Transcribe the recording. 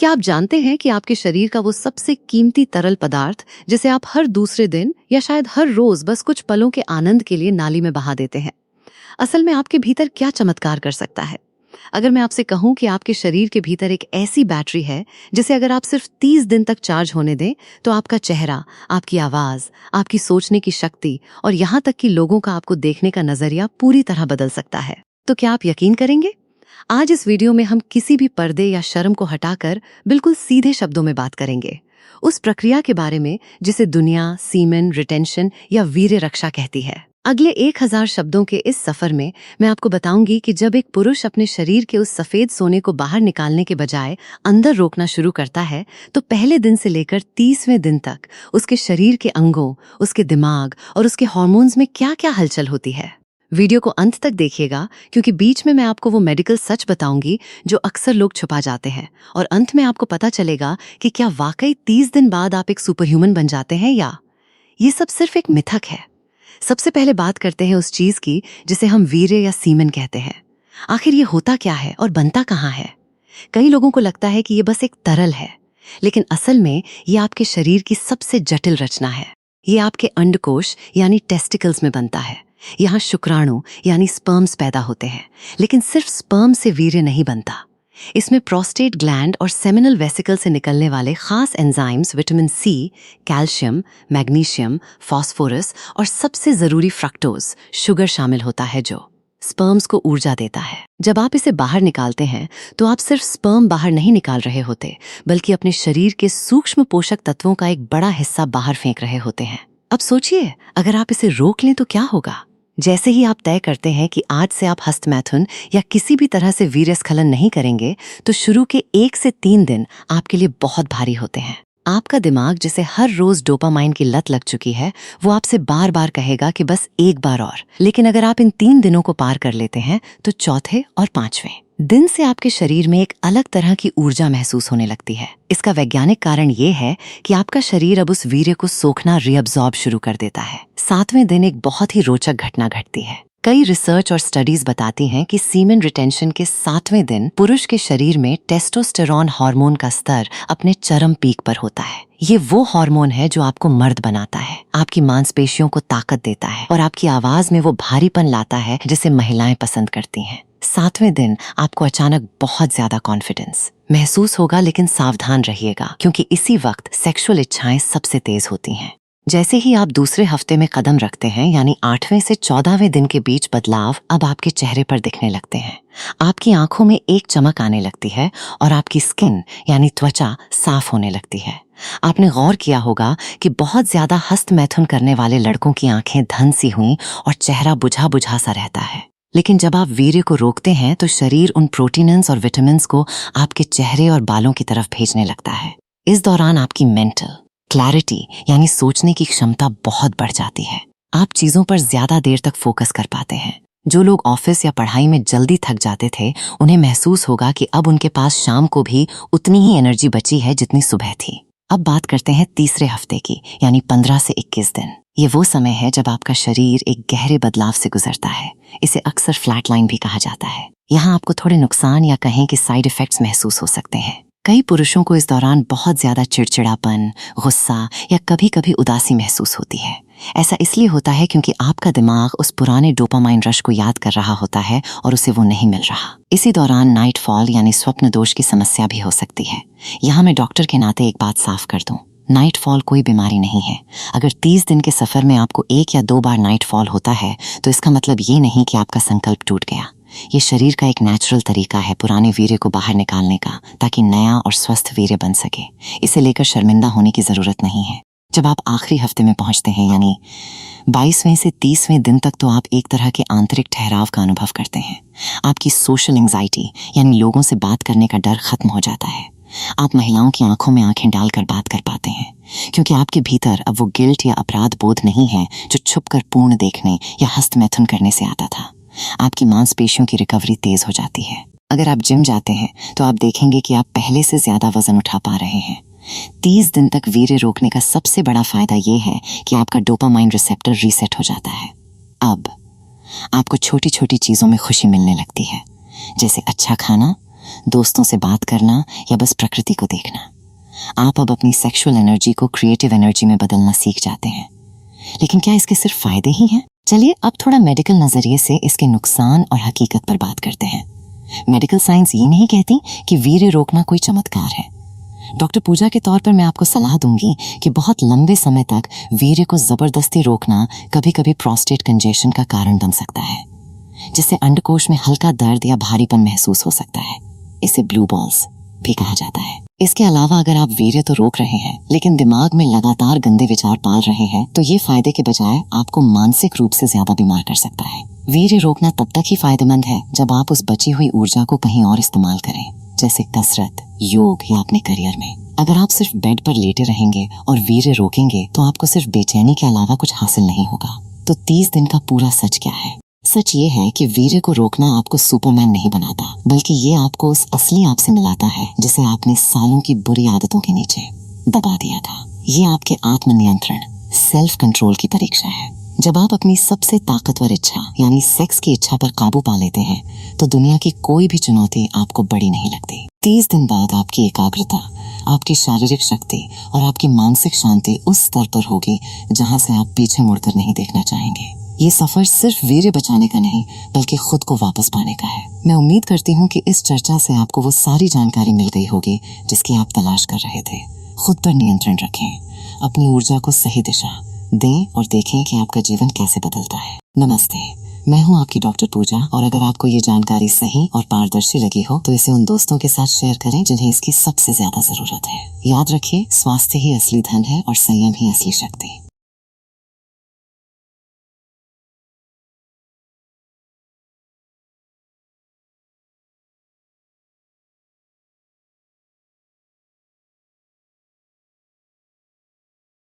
क्या आप जानते हैं कि आपके शरीर का वो सबसे कीमती तरल पदार्थ जिसे आप हर दूसरे दिन या शायद हर रोज बस कुछ पलों के आनंद के लिए नाली में बहा देते हैं, असल में आपके भीतर क्या चमत्कार कर सकता है? अगर मैं आपसे कहूं कि आपके शरीर के भीतर एक ऐसी बैटरी है जिसे अगर आप सिर्फ 30 दिन तक चार्ज होने दें तो आपका चेहरा, आपकी आवाज, आपकी सोचने की शक्ति और यहाँ तक कि लोगों का आपको देखने का नजरिया पूरी तरह बदल सकता है, तो क्या आप यकीन करेंगे? आज इस वीडियो में हम किसी भी पर्दे या शर्म को हटाकर बिल्कुल सीधे शब्दों में बात करेंगे उस प्रक्रिया के बारे में जिसे दुनिया सीमेन रिटेंशन या वीर्य रक्षा कहती है। अगले 1000 शब्दों के इस सफर में मैं आपको बताऊंगी कि जब एक पुरुष अपने शरीर के उस सफेद सोने को बाहर निकालने के बजाय अंदर रोकना शुरू करता है तो पहले दिन से लेकर 30वें दिन तक उसके शरीर के अंगों, उसके दिमाग और उसके हार्मोन्स में क्या क्या हलचल होती है। वीडियो को अंत तक देखिएगा क्योंकि बीच में मैं आपको वो मेडिकल सच बताऊंगी जो अक्सर लोग छुपा जाते हैं और अंत में आपको पता चलेगा कि क्या वाकई 30 दिन बाद आप एक सुपर ह्यूमन बन जाते हैं या ये सब सिर्फ एक मिथक है। सबसे पहले बात करते हैं उस चीज की जिसे हम वीर्य या सीमेन कहते हैं। आखिर ये होता क्या है और बनता कहाँ है? कई लोगों को लगता है कि ये बस एक तरल है, लेकिन असल में ये आपके शरीर की सबसे जटिल रचना है। ये आपके अंडकोश यानी टेस्टिकल्स में बनता है। यहाँ शुक्राणु यानी स्पर्म्स पैदा होते हैं, लेकिन सिर्फ स्पर्म से वीर्य नहीं बनता। इसमें प्रोस्टेट ग्लैंड और सेमिनल वेसिकल से निकलने वाले खास enzymes vitamin C, calcium, magnesium, phosphorus और सबसे जरूरी फ्रक्टोज शुगर शामिल होता है जो स्पर्म्स को ऊर्जा देता है। जब आप इसे बाहर निकालते हैं तो आप सिर्फ स्पर्म बाहर नहीं निकाल रहे होते, बल्कि अपने शरीर के सूक्ष्म पोषक तत्वों का एक बड़ा हिस्सा बाहर फेंक रहे होते हैं। अब सोचिए, अगर आप इसे रोक लें तो क्या होगा? जैसे ही आप तय करते हैं कि आज से आप हस्तमैथुन या किसी भी तरह से वीर्यस्खलन नहीं करेंगे तो शुरू के 1 से 3 दिन आपके लिए बहुत भारी होते हैं। आपका दिमाग जिसे हर रोज डोपामाइन की लत लग चुकी है वो आपसे बार बार कहेगा कि बस एक बार और, लेकिन अगर आप इन 3 दिनों को पार कर लेते हैं तो चौथे और 5वें दिन से आपके शरीर में एक अलग तरह की ऊर्जा महसूस होने लगती है। इसका वैज्ञानिक कारण ये है कि आपका शरीर अब उस वीर्य को सोखना रीअब्सॉर्ब शुरू कर देता है। 7वें दिन एक बहुत ही रोचक घटना घटती है। कई रिसर्च और स्टडीज बताती हैं कि सीमेन रिटेंशन के 7वें दिन पुरुष के शरीर में टेस्टोस्टेरॉन हार्मोन का स्तर अपने चरम पीक पर होता है। ये वो हार्मोन है जो आपको मर्द बनाता है, आपकी मांसपेशियों को ताकत देता है और आपकी आवाज में वो भारीपन लाता है जिसे महिलाएं पसंद करती हैं। 7वें दिन आपको अचानक बहुत ज्यादा कॉन्फिडेंस महसूस होगा, लेकिन सावधान रहिएगा क्योंकि इसी वक्त सेक्सुअल इच्छाएं सबसे तेज होती हैं। जैसे ही आप दूसरे हफ्ते में कदम रखते हैं यानी 8वें से 14वें दिन के बीच बदलाव अब आपके चेहरे पर दिखने लगते हैं। आपकी आंखों में एक चमक आने लगती है और आपकी स्किन यानी त्वचा साफ होने लगती है। आपने गौर किया होगा कि बहुत ज्यादा हस्तमैथुन करने वाले लड़कों की आंखें धन सी हुई और चेहरा बुझा बुझा सा रहता है। लेकिन जब आप वीर्य को रोकते हैं तो शरीर उन प्रोटीन्स और विटामिन को आपके चेहरे और बालों की तरफ भेजने लगता है। इस दौरान आपकी मेंटल क्लैरिटी यानी सोचने की क्षमता बहुत बढ़ जाती है। आप चीजों पर ज्यादा देर तक फोकस कर पाते हैं। जो लोग ऑफिस या पढ़ाई में जल्दी थक जाते थे उन्हें महसूस होगा कि अब उनके पास शाम को भी उतनी ही एनर्जी बची है जितनी सुबह थी। अब बात करते हैं तीसरे हफ्ते की यानी 15 से 21 दिन। ये वो समय है जब आपका शरीर एक गहरे बदलाव से गुजरता है। इसे अक्सर फ्लैट लाइन भी कहा जाता है। यहाँ आपको थोड़े नुकसान या कहें कि साइड इफेक्ट्स महसूस हो सकते हैं। कई पुरुषों को इस दौरान बहुत ज्यादा चिड़चिड़ापन, गुस्सा या कभी कभी उदासी महसूस होती है। ऐसा इसलिए होता है क्योंकि आपका दिमाग उस पुराने डोपामाइन रश को याद कर रहा होता है और उसे वो नहीं मिल रहा। इसी दौरान नाइट फॉल यानी स्वप्न दोष की समस्या भी हो सकती है। यहाँ मैं डॉक्टर के नाते एक बात साफ कर दूं, नाइट फॉल कोई बीमारी नहीं है। अगर 30 दिन के सफर में आपको 1 या 2 बार नाइट फॉल होता है तो इसका मतलब ये नहीं कि आपका संकल्प टूट गया। ये शरीर का एक नेचुरल तरीका है पुराने वीर्य को बाहर निकालने का, ताकि नया और स्वस्थ वीर्य बन सके। इसे लेकर शर्मिंदा होने की जरूरत नहीं है। जब आप आखिरी हफ्ते में पहुंचते हैं यानी 22वें से 30वें दिन तक तो आप एक तरह के आंतरिक ठहराव का अनुभव करते हैं। आपकी सोशल एंजाइटी यानी लोगों से बात करने का डर खत्म हो जाता है। आप महिलाओं की आंखों में आंखें डालकर बात कर पाते हैं क्योंकि आपके भीतर अब वो गिल्ट या अपराध बोध नहीं है जो छुपकर पूर्ण देखने या हस्तमैथुन करने से आता था। आपकी मांसपेशियों की रिकवरी तेज हो जाती है। अगर आप जिम जाते हैं तो आप देखेंगे कि आप पहले से ज्यादा वजन उठा पा रहे हैं। 30 दिन तक वीर्य रोकने का सबसे बड़ा फायदा ये है कि आपका डोपामाइन रिसेप्टर रीसेट हो जाता है। अब आपको छोटी छोटी चीजों में खुशी मिलने लगती है, जैसे अच्छा खाना, दोस्तों से बात करना या बस प्रकृति को देखना। आप अब अपनी सेक्सुअल एनर्जी को क्रिएटिव एनर्जी में बदलना सीख जाते हैं। लेकिन क्या इसके सिर्फ फायदे ही हैं? चलिए अब थोड़ा मेडिकल नजरिए से इसके नुकसान और हकीकत पर बात करते हैं। मेडिकल साइंस ये नहीं कहती कि वीर्य रोकना कोई चमत्कार है। डॉक्टर पूजा के तौर पर मैं आपको सलाह दूंगी कि बहुत लंबे समय तक वीर्य को जबरदस्ती रोकना कभी कभी प्रोस्टेट कंजेशन का कारण बन सकता है, जिससे अंडकोश में हल्का दर्द या भारीपन महसूस हो सकता है। इसे ब्लू बॉल्स भी कहा जाता है। इसके अलावा अगर आप वीर्य तो रोक रहे हैं लेकिन दिमाग में लगातार गंदे विचार पाल रहे हैं तो ये फायदे के बजाय आपको मानसिक रूप से ज्यादा बीमार कर सकता है। वीर्य रोकना तब तक ही फायदेमंद है जब आप उस बची हुई ऊर्जा को कहीं और इस्तेमाल करें, जैसे कसरत, योग या अपने करियर में। अगर आप सिर्फ बेड पर लेटे रहेंगे और वीर्य रोकेंगे तो आपको सिर्फ बेचैनी के अलावा कुछ हासिल नहीं होगा। तो 30 दिन का पूरा सच क्या है? सच ये है कि वीर्य को रोकना आपको सुपरमैन नहीं बनाता, बल्कि ये आपको उस असली आप से मिलाता है जिसे आपने सालों की बुरी आदतों के नीचे दबा दिया था। ये आपके आत्मनियंत्रण, सेल्फ कंट्रोल की परीक्षा है। जब आप अपनी सबसे ताकतवर इच्छा यानी सेक्स की इच्छा पर काबू पा लेते हैं तो दुनिया की कोई भी चुनौती आपको बड़ी नहीं लगती। 30 दिन बाद आपकी एकाग्रता, आपकी शारीरिक शक्ति और आपकी मानसिक शांति उस स्तर पर होगी जहां से आप पीछे मुड़कर नहीं देखना चाहेंगे। ये सफर सिर्फ वीर्य बचाने का नहीं बल्कि खुद को वापस पाने का है। मैं उम्मीद करती हूँ कि इस चर्चा से आपको वो सारी जानकारी मिल गई होगी जिसकी आप तलाश कर रहे थे। खुद पर नियंत्रण रखें, अपनी ऊर्जा को सही दिशा दें और देखें कि आपका जीवन कैसे बदलता है। नमस्ते, मैं हूँ आपकी डॉक्टर पूजा, और अगर आपको ये जानकारी सही और पारदर्शी लगी हो तो इसे उन दोस्तों के साथ शेयर करें जिन्हें इसकी सबसे ज्यादा जरूरत है। याद रखिए, स्वास्थ्य ही असली धन है और संयम ही असली शक्ति।